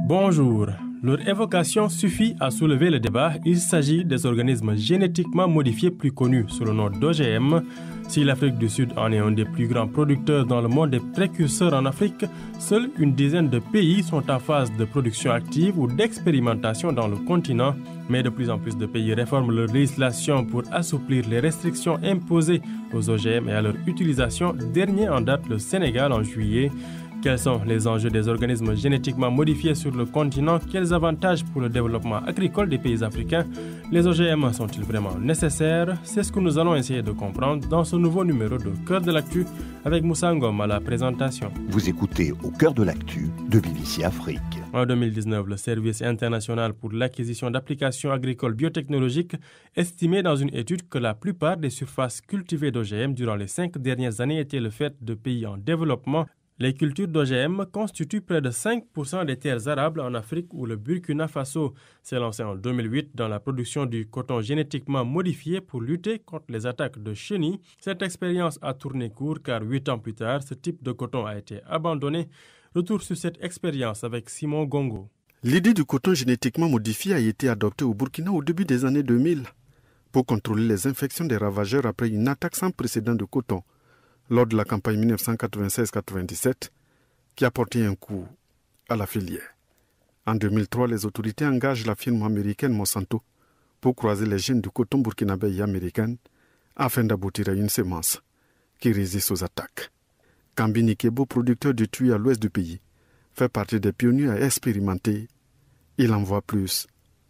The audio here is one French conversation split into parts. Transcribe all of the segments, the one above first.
Bonjour. Leur évocation suffit à soulever le débat. Il s'agit des organismes génétiquement modifiés plus connus sous le nom d'OGM. Si l'Afrique du Sud en est un des plus grands producteurs dans le monde et précurseur en Afrique, seule une dizaine de pays sont en phase de production active ou d'expérimentation dans le continent. Mais de plus en plus de pays réforment leur législation pour assouplir les restrictions imposées aux OGM et à leur utilisation. Dernier en date, le Sénégal en juillet. Quels sont les enjeux des organismes génétiquement modifiés sur le continent? Quels avantages pour le développement agricole des pays africains? Les OGM sont-ils vraiment nécessaires? C'est ce que nous allons essayer de comprendre dans ce nouveau numéro de Cœur de l'actu avec Moussa Ngom à la présentation. Vous écoutez Au Cœur de l'actu de BBC Afrique. En 2019, le Service international pour l'acquisition d'applications agricoles biotechnologiques estimait dans une étude que la plupart des surfaces cultivées d'OGM durant les 5 dernières années étaient le fait de pays en développement. Les cultures d'OGM constituent près de 5% des terres arables en Afrique où le Burkina Faso s'est lancé en 2008 dans la production du coton génétiquement modifié pour lutter contre les attaques de chenilles. Cette expérience a tourné court car 8 ans plus tard, ce type de coton a été abandonné. Retour sur cette expérience avec Simon Gongo. L'idée du coton génétiquement modifié a été adoptée au Burkina au début des années 2000 pour contrôler les infections des ravageurs après une attaque sans précédent de coton lors de la campagne 1996-97 qui a porté un coup à la filière. En 2003, les autorités engagent la firme américaine Monsanto pour croiser les gènes du coton burkinabé et américain afin d'aboutir à une semence qui résiste aux attaques. Kambini Kebo, producteur de tuiles à l'ouest du pays, fait partie des pionniers à expérimenter. Il en voit plus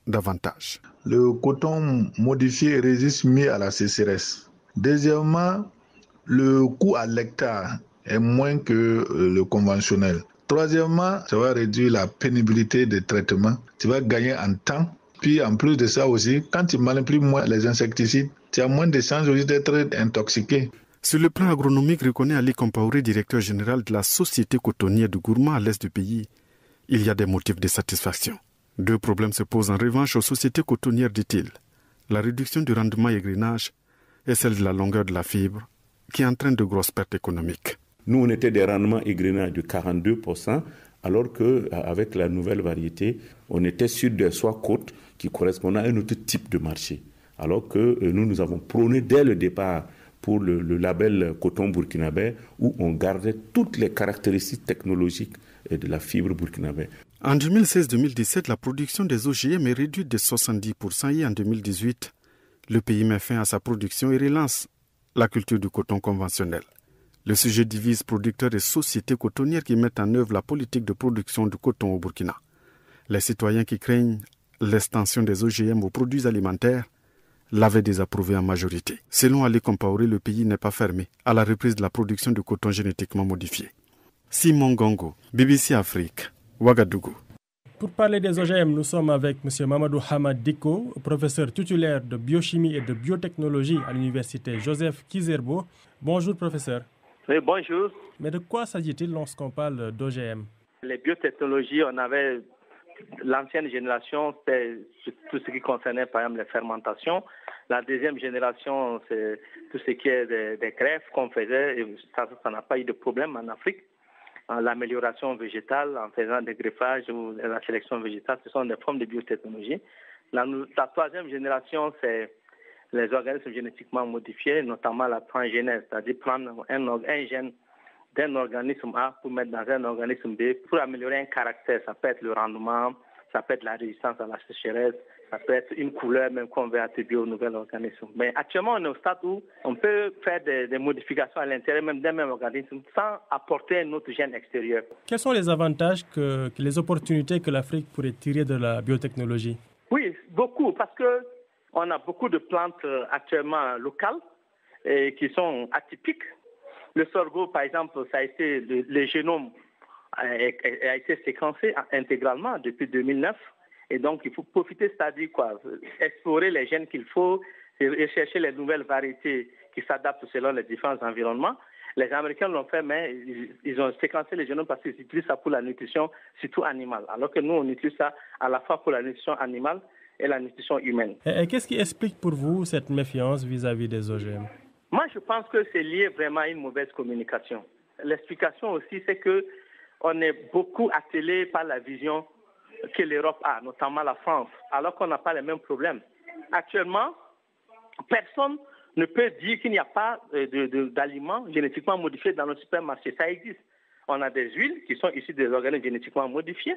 d'avantages. Le coton modifié résiste mieux à la sécheresse. Deuxièmement, le coût à l'hectare est moins que le conventionnel. Troisièmement, ça va réduire la pénibilité des traitements. Tu vas gagner en temps. Puis en plus de ça aussi, quand tu manipules moins les insecticides, tu as moins de chances aussi d'être intoxiqué. Sur le plan agronomique, reconnaît Ali Compaoré, directeur général de la société cotonnière de Gourma à l'est du pays, il y a des motifs de satisfaction. 2 problèmes se posent en revanche aux sociétés cotonnières, dit-il. La réduction du rendement et grainage et celle de la longueur de la fibre, qui entraîne de grosses pertes économiques. Nous, on était des rendements égrenage de 42%, alors qu'avec la nouvelle variété, on était sur des soies courtes qui correspondent à un autre type de marché. Alors que nous avons prôné dès le départ pour le label coton burkinabé, où on gardait toutes les caractéristiques technologiques de la fibre burkinabé. En 2016-2017, la production des OGM est réduite de 70% et en 2018, le pays met fin à sa production et relance la culture du coton conventionnel. Le sujet divise producteurs et sociétés cotonnières qui mettent en œuvre la politique de production du coton au Burkina. Les citoyens qui craignent l'extension des OGM aux produits alimentaires l'avaient désapprouvé en majorité. Selon Ali Compaoré, le pays n'est pas fermé à la reprise de la production de coton génétiquement modifié. Simon Gongo, BBC Afrique, Ouagadougou. Pour parler des OGM, nous sommes avec M. Mamadou Hamad Diko, professeur titulaire de biochimie et de biotechnologie à l'université Joseph Kizerbo. Bonjour professeur. Oui, bonjour. Mais de quoi s'agit-il lorsqu'on parle d'OGM? Les biotechnologies, on avait l'ancienne génération, c'était tout ce qui concernait par exemple les fermentations. La deuxième génération, c'est tout ce qui est des greffes qu'on faisait, et ça n'a pas eu de problème en Afrique. L'amélioration végétale en faisant des greffages ou la sélection végétale, ce sont des formes de biotechnologie. La troisième génération, c'est les organismes génétiquement modifiés, notamment la transgénèse, c'est-à-dire prendre un gène d'un organisme A pour mettre dans un organisme B pour améliorer un caractère. Ça peut être le rendement, ça peut être la résistance à la sécheresse, ça peut être une couleur même qu'on veut attribuer au nouvel organisme. Mais actuellement, on est au stade où on peut faire des modifications à l'intérieur même d'un même organisme sans apporter un autre gène extérieur. Quels sont les avantages, les opportunités que l'Afrique pourrait tirer de la biotechnologie? Oui, beaucoup, parce qu'on a beaucoup de plantes actuellement locales et qui sont atypiques. Le sorgho, par exemple, ça a été le génome a été séquencé intégralement depuis 2009. Et donc, il faut profiter, c'est-à-dire explorer les gènes qu'il faut et rechercher les nouvelles variétés qui s'adaptent selon les différents environnements. Les Américains l'ont fait, mais ils ont séquencé les génomes parce qu'ils utilisent ça pour la nutrition, surtout animale. Alors que nous, on utilise ça à la fois pour la nutrition animale et la nutrition humaine. Et qu'est-ce qui explique pour vous cette méfiance vis-à-vis des OGM? Moi, je pense que c'est lié vraiment à une mauvaise communication. L'explication aussi, c'est que on est beaucoup attelé par la vision que l'Europe a, notamment la France, alors qu'on n'a pas les mêmes problèmes. Actuellement, personne ne peut dire qu'il n'y a pas d'aliments génétiquement modifiés dans nos supermarchés. Ça existe. On a des huiles qui sont issues des organismes génétiquement modifiés.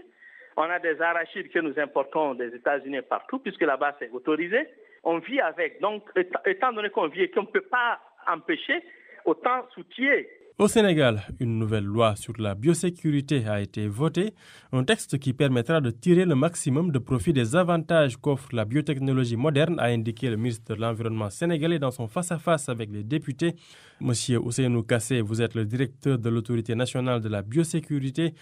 On a des arachides que nous importons des États-Unis partout, puisque là-bas c'est autorisé. On vit avec. Donc, étant donné qu'on vit et qu'on ne peut pas empêcher, autant s'outiller. Au Sénégal, une nouvelle loi sur la biosécurité a été votée, un texte qui permettra de tirer le maximum de profit des avantages qu'offre la biotechnologie moderne, a indiqué le ministre de l'Environnement sénégalais dans son face-à-face avec les députés. Monsieur Ousseynou Kassé, vous êtes le directeur de l'Autorité nationale de la biosécurité.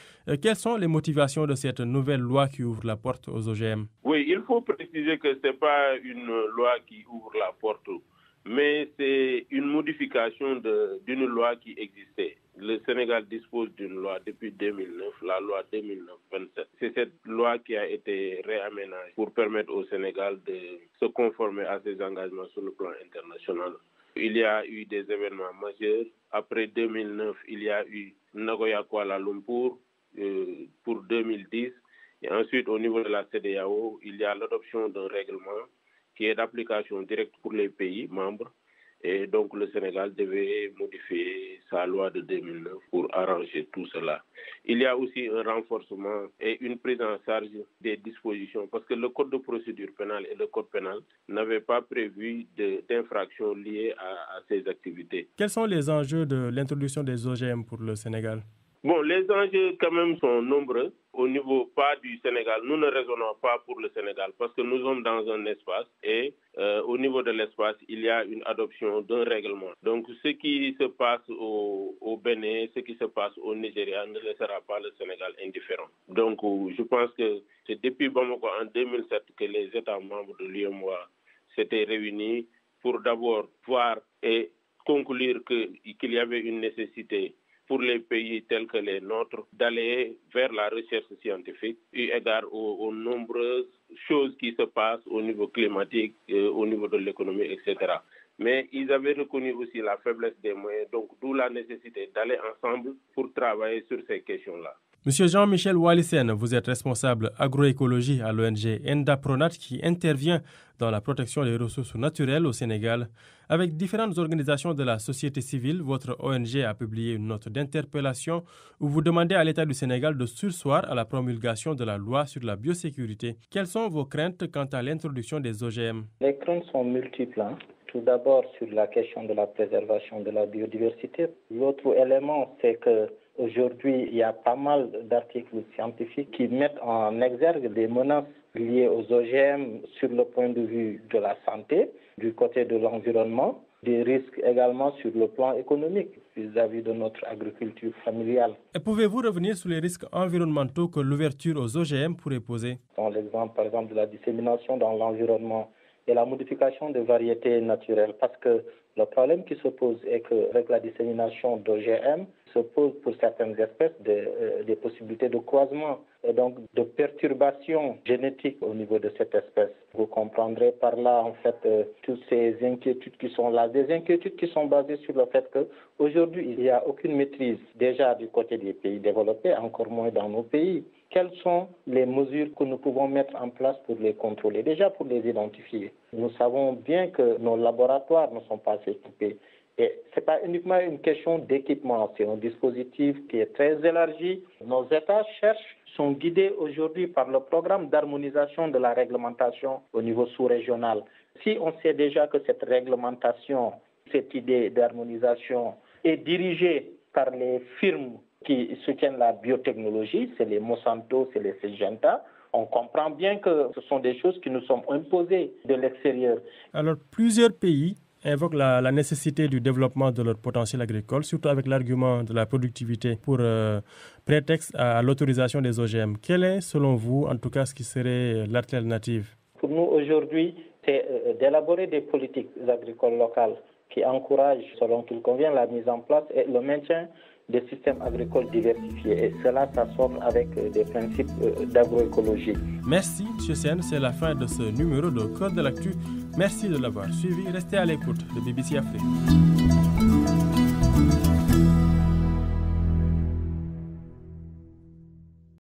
Quelles sont les motivations de cette nouvelle loi qui ouvre la porte aux OGM? Oui, il faut préciser que ce n'est pas une loi qui ouvre la porte, mais c'est une modification d'une loi qui existait. Le Sénégal dispose d'une loi depuis 2009, la loi 2009-27. C'est cette loi qui a été réaménagée pour permettre au Sénégal de se conformer à ses engagements sur le plan international. Il y a eu des événements majeurs. Après 2009, il y a eu Nagoya Kuala Lumpur pour 2010. Et ensuite, au niveau de la CEDEAO, il y a l'adoption d'un règlement qui est d'application directe pour les pays membres. Et donc, le Sénégal devait modifier sa loi de 2009 pour arranger tout cela. Il y a aussi un renforcement et une prise en charge des dispositions parce que le code de procédure pénale et le code pénal n'avaient pas prévu d'infractions liées à ces activités. Quels sont les enjeux de l'introduction des OGM pour le Sénégal? Bon, les enjeux quand même sont nombreux. Au niveau pas du Sénégal, nous ne raisonnons pas pour le Sénégal parce que nous sommes dans un espace et au niveau de l'espace, il y a une adoption d'un règlement. Donc, ce qui se passe au Bénin, ce qui se passe au Nigeria ne laissera pas le Sénégal indifférent. Donc, je pense que c'est depuis Bamako en 2007 que les États membres de l'UEMOA s'étaient réunis pour d'abord voir et conclure qu'il y avait une nécessité pour les pays tels que les nôtres, d'aller vers la recherche scientifique, eu égard aux nombreuses choses qui se passent au niveau climatique, au niveau de l'économie, etc. Mais ils avaient reconnu aussi la faiblesse des moyens, donc d'où la nécessité d'aller ensemble pour travailler sur ces questions-là. Monsieur Jean-Michel Walissène, vous êtes responsable agroécologie à l'ONG Endapronat qui intervient dans la protection des ressources naturelles au Sénégal. Avec différentes organisations de la société civile, votre ONG a publié une note d'interpellation où vous demandez à l'État du Sénégal de surseoir à la promulgation de la loi sur la biosécurité. Quelles sont vos craintes quant à l'introduction des OGM? Les craintes sont multiples. Tout d'abord sur la question de la préservation de la biodiversité. L'autre élément, c'est que aujourd'hui, il y a pas mal d'articles scientifiques qui mettent en exergue des menaces liées aux OGM sur le point de vue de la santé, du côté de l'environnement, des risques également sur le plan économique vis-à-vis de notre agriculture familiale. Et pouvez-vous revenir sur les risques environnementaux que l'ouverture aux OGM pourrait poser? Dans l'exemple, par exemple, de la dissémination dans l'environnement et la modification des variétés naturelles, parce que le problème qui se pose est qu'avec la dissémination d'OGM, se pose pour certaines espèces des possibilités de croisement et donc de perturbation génétique au niveau de cette espèce. Vous comprendrez par là, en fait, toutes ces inquiétudes qui sont là, des inquiétudes qui sont basées sur le fait qu'aujourd'hui, il n'y a aucune maîtrise déjà du côté des pays développés, encore moins dans nos pays. Quelles sont les mesures que nous pouvons mettre en place pour les contrôler, déjà pour les identifier? Nous savons bien que nos laboratoires ne sont pas équipés. Et ce n'est pas uniquement une question d'équipement, c'est un dispositif qui est très élargi. Nos États sont guidés aujourd'hui par le programme d'harmonisation de la réglementation au niveau sous-régional. Si on sait déjà que cette réglementation, cette idée d'harmonisation est dirigée par les firmes qui soutiennent la biotechnologie, c'est les Monsanto, c'est les Syngenta, on comprend bien que ce sont des choses qui nous sont imposées de l'extérieur. Alors, plusieurs pays invoquent la nécessité du développement de leur potentiel agricole, surtout avec l'argument de la productivité pour prétexte à l'autorisation des OGM. Quel est, selon vous, en tout cas, ce qui serait l'alternative? Pour nous, aujourd'hui, c'est d'élaborer des politiques agricoles locales qui encouragent, selon qu'il convient, la mise en place et le maintien des systèmes agricoles diversifiés. Et cela s'associe avec des principes d'agroécologie. Merci, M. Sen. C'est la fin de ce numéro de Code de l'actu. Merci de l'avoir suivi. Restez à l'écoute de BBC Afrique.